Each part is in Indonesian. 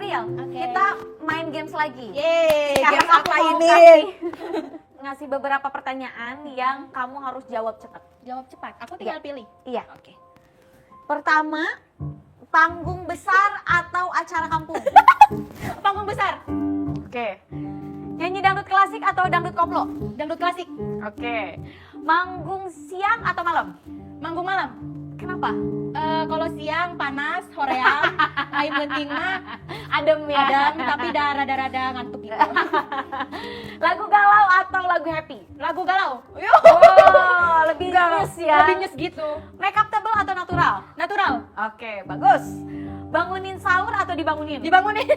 April, kita main games lagi. Yeay, Sekarang games aku apa mau ini? ngasih beberapa pertanyaan yang kamu harus jawab cepat. Jawab cepat, aku tinggal pilih. Iya. Oke. Pertama, panggung besar atau acara kampung? Panggung besar, Oke. Nyanyi dangdut klasik atau dangdut koplo? dangdut klasik, Oke. Manggung siang atau malam? manggung malam. Kenapa? Kalau siang panas, hoream, air penting mah Adem ya. adem, tapi dah rada-rada ngantuk gitu. Lagu galau atau lagu happy? Lagu galau, Oh, lebih nyes ya. lebih nyes gitu. Makeup tebal atau natural? Natural, Oke, bagus. Bangunin sahur atau dibangunin? dibangunin.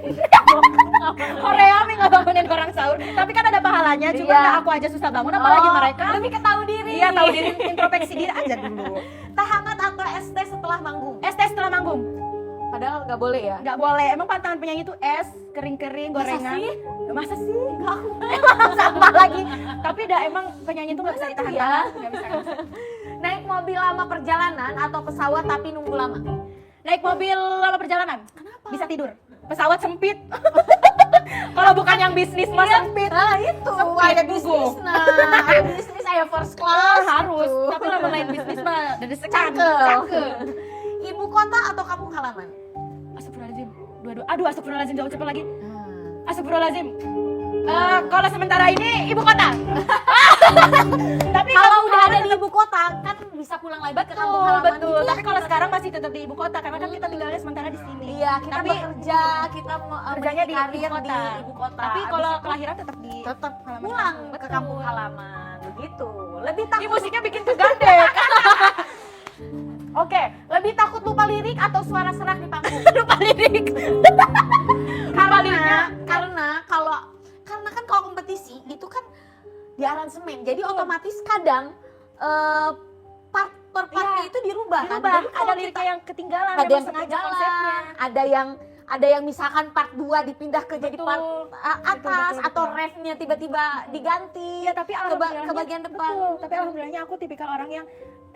Hoream nggak bangunin orang sahur, tapi kan ada pahalanya. Cuma Iya. nggak aku aja susah bangun, apalagi Oh, mereka. Lebih ke tahu diri. Iya, tahu diri, introspeksi diri aja dulu. Teh hangat atau es teh setelah manggung? Es teh setelah manggung, Padahal nggak boleh ya. nggak boleh. Emang pantangan penyanyi itu es, kering-kering, gorengan. sih? Masa sih? Nggak aku. Emang sama lagi. Tapi dah emang penyanyi itu nggak bisa Masa ditahan ya? nggak bisa. Naik mobil lama perjalanan atau pesawat tapi nunggu lama? Naik mobil lama perjalanan, bisa tidur. Pesawat sempit. Kalau bukan yang bisnis mah sempit. Nah itu, Sempit, ada gugu. bisnis nah. Ada bisnis, ada first class. Harus. gitu. Tapi lama lain bisnis mah dari sekarang. Cakep. Ibu kota atau kampung halaman? Astagfirullahaladzim. Dua-dua. Aduh, astagfirullahaladzim, jauh cepet lagi. Hmm. Astagfirullahaladzim. Kalau sementara ini ibu kota. Tapi Kalau kampung udah ada halaman di ibu kota kan bisa pulang lagi ke kampung betul, halaman. betul. gitu ya. Tapi kalau sekarang masih tetap di ibu kota karena kan kita tinggalnya sementara di sini. Iya, kita Tapi bekerja, kita kerjanya di karir ibu kota. di ibu kota. Tapi Abis kalau itu kelahiran tetap di tetap halaman pulang kampung. ke Betul. kampung halaman begitu. Lebih Ini takut musiknya bikin kegandek. Oke, lebih takut lupa lirik atau suara serak di panggung? Lupa lirik. karena kan kalau kompetisi itu kan di aransemen. Jadi otomatis kadang part per partnya Iya, itu dirubah kan. Dirubah. Jadi Ada kalau liriknya kita yang ketinggalan, ada memang yang sengaja ketinggalan, konsepnya. ada yang misalkan part 2 dipindah ke jadi Betul. part atas Betul. atau refnya tiba-tiba diganti Iya, tapi alhamdulillahnya ke bagian depan. betul, tapi alhamdulillahnya aku tipikal orang yang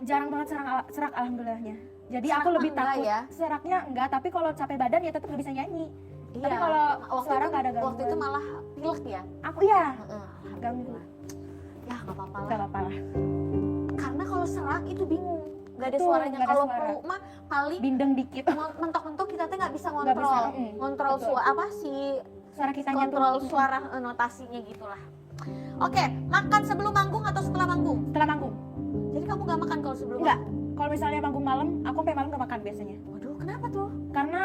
jarang banget serak alhamdulillahnya. Jadi Serak aku lebih mah enggak takut ya? Seraknya enggak, tapi kalau capek badan ya tetap nggak bisa nyanyi. Iya. Tapi kalau waktu suara itu, nggak ada gangguan. waktu itu malah pilek ya. Aku ya Heeh. ganggu, Ya nggak apa-apa lah. nggak apa-apa lah. Karena kalau serak itu bingung, nggak ada Betul, suaranya. nggak ada Kalau suara. perlu mah paling Bindeng dikit. mentok-mentok kita tuh nggak bisa Nggak ngontrol, bisa, ngontrol betul. suara apa sih? Suara kitanya Kontrol tuh suara notasinya gitulah. Oke, makan sebelum manggung atau setelah manggung? setelah manggung. Jadi kamu nggak makan kalau sebelum Enggak. manggung? Kalau misalnya manggung malam, aku sampai malam gak makan biasanya. Waduh, kenapa tuh? Karena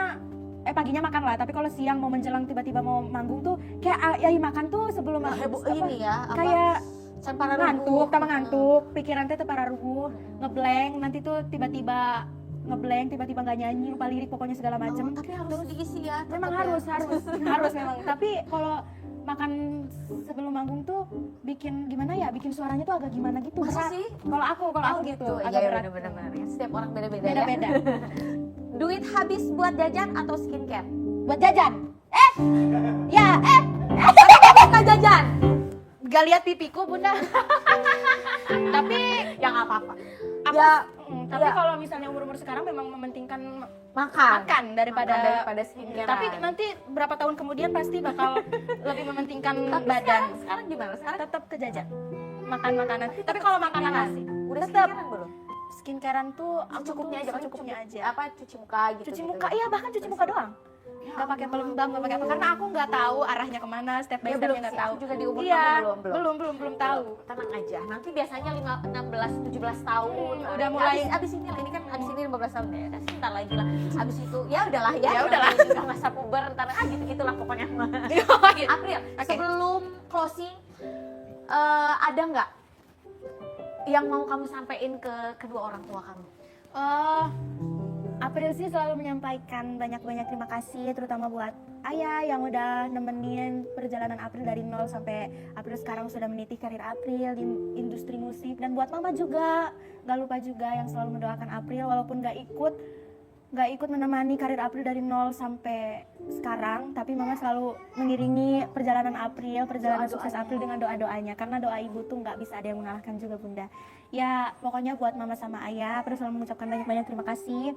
paginya makan lah, tapi kalau siang mau menjelang tiba-tiba mau manggung tuh kayak ya makan tuh sebelum Heboh apa, ini ya, apa? kayak Sempara ngantuk, tambah ngantuk, pikiran teh terpararuh, ngeblank, nanti tuh tiba-tiba ngeblank, tiba-tiba nggak nyanyi, lupa lirik, pokoknya segala macem. Tapi harus diisi ya. Memang tetap ya. harus memang. Tapi kalau makan sebelum manggung tuh bikin gimana ya, bikin suaranya tuh agak gimana gitu. Masa berat. sih? Kalau aku gitu, agak Iya, berat. bener-bener. Ya, setiap orang beda-beda ya. Beda-beda. Duit habis buat jajan atau skincare? Buat jajan. Kita jajan. Gak lihat pipiku bunda. Tapi Ya nggak apa-apa. aku, Ya, tapi ya. kalau misalnya umur-umur sekarang memang mementingkan Makan. makan daripada skincare. tapi nanti berapa tahun kemudian pasti bakal lebih mementingkan Tapi badan. sekarang gimana? Sekarang Tetap ke jajan, makan makanan. Tapi kalau makanan Iya. nasi, udah tetap skincarean belum? skincarean tuh aku Secukupnya tuh aja, paling secukupnya aja. Apa cuci muka gitu. Cuci muka, iya bahkan cuci muka doang. Ya Nggak pakai Allah. pelembab, nggak pakai apa karena aku nggak tahu arahnya kemana, step by Ya, stepnya belum nggak sih, tahu. aku juga di umur Iya, kamu belum tahu. Tenang aja. Nanti biasanya 16 17 tahun. Udah mulai. Abis ini lah, ini kan abis ini 15 tahun ya. Sebentar lagi lah. Abis itu ya udahlah ya. Ya udahlah. Udah masa puber ntar gitu-gitulah pokoknya. Gitu. April, Oke. sebelum closing ada nggak yang mau kamu sampaikan ke kedua orang tua kamu? April sih selalu menyampaikan banyak-banyak terima kasih terutama buat ayah yang udah nemenin perjalanan April dari nol sampai April sekarang sudah meniti karir April di industri musik, dan buat mama juga gak lupa juga yang selalu mendoakan April walaupun gak ikut menemani karir April dari nol sampai sekarang, tapi mama selalu mengiringi perjalanan April, perjalanan sukses April dengan doa-doanya, karena doa ibu tuh gak bisa ada yang mengalahkan juga bunda. Ya pokoknya buat mama sama ayah April selalu mengucapkan banyak-banyak terima kasih.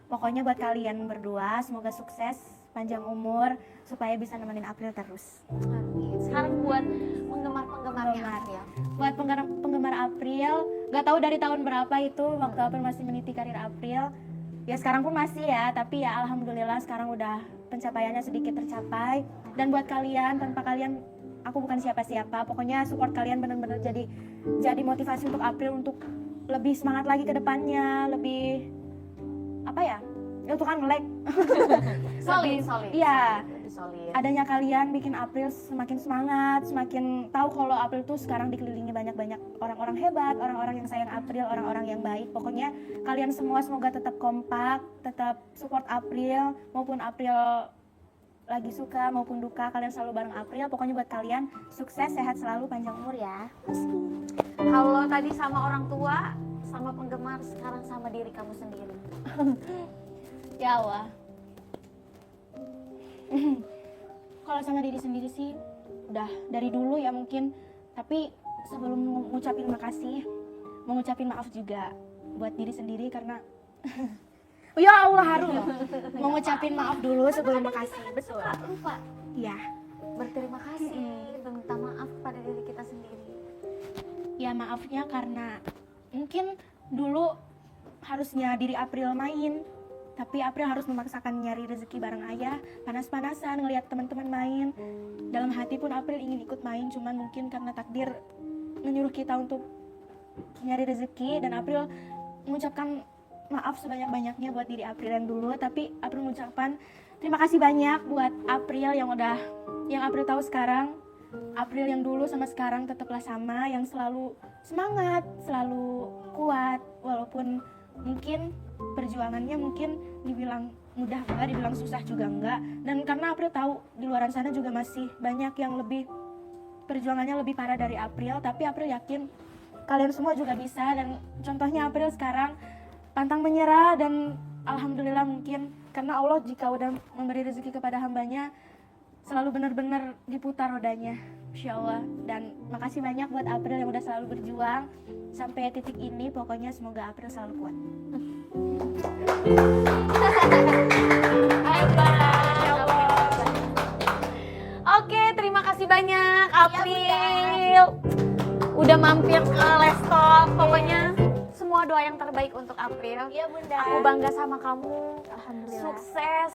Pokoknya buat kalian berdua semoga sukses panjang umur supaya bisa nemenin April terus. Amin. Sekarang buat penggemar-penggemarnya Penggemar. April. Buat penggemar April, gak tahu dari tahun berapa itu waktu April masih meniti karir April. Ya sekarang pun masih ya, tapi ya alhamdulillah sekarang udah pencapaiannya sedikit tercapai. Dan buat kalian, tanpa kalian aku bukan siapa-siapa. Pokoknya support kalian benar-benar jadi motivasi untuk April untuk lebih semangat lagi ke depannya, lebih apa ya? Itu kan nge-lag. Solid. Iya. Lebih solid. Adanya kalian bikin April semakin semangat, semakin tahu kalau April tuh sekarang dikelilingi banyak-banyak orang-orang hebat, orang-orang yang sayang April, orang-orang yang baik. Pokoknya kalian semua semoga tetap kompak, tetap support April, maupun April lagi suka maupun duka, kalian selalu bareng April. Pokoknya buat kalian sukses, sehat selalu, panjang umur ya. Kalau tadi sama orang tua, sama penggemar, sekarang sama diri kamu sendiri. Ya Allah. Kalau sama diri sendiri sih udah dari dulu ya mungkin, tapi sebelum ngucapin makasih, mau ngucapin maaf juga buat diri sendiri karena ya Allah harus loh. Mau ngucapin maaf dulu sebelum makasih. Betul. Lupa Iya. berterima kasih, meminta maaf kepada diri kita sendiri. Ya maafnya karena mungkin dulu harusnya diri April main, tapi April harus memaksakan nyari rezeki bareng ayah, panas-panasan ngelihat teman-teman main. Dalam hati pun April ingin ikut main, cuman mungkin karena takdir menyuruh kita untuk nyari rezeki, dan April mengucapkan maaf sebanyak-banyaknya buat diri April yang dulu. Tapi April mengucapkan terima kasih banyak buat April yang April tahu sekarang. April yang dulu sama sekarang tetaplah sama, yang selalu semangat, selalu kuat, walaupun mungkin perjuangannya mungkin dibilang mudah enggak, dibilang susah juga enggak. Dan karena April tahu di luar sana juga masih banyak yang lebih perjuangannya lebih parah dari April, tapi April yakin kalian semua juga bisa. Dan contohnya April sekarang pantang menyerah, dan alhamdulillah mungkin karena Allah jika udah memberi rezeki kepada hambanya selalu benar-benar diputar rodanya, insya Allah. Dan makasih banyak buat April yang udah selalu berjuang sampai titik ini. Pokoknya semoga April selalu kuat. Oke, terima kasih banyak April. Udah mampir ke Lestalk. Pokoknya semua doa yang terbaik untuk April. Iya Bunda. Aku bangga sama kamu. Alhamdulillah. Sukses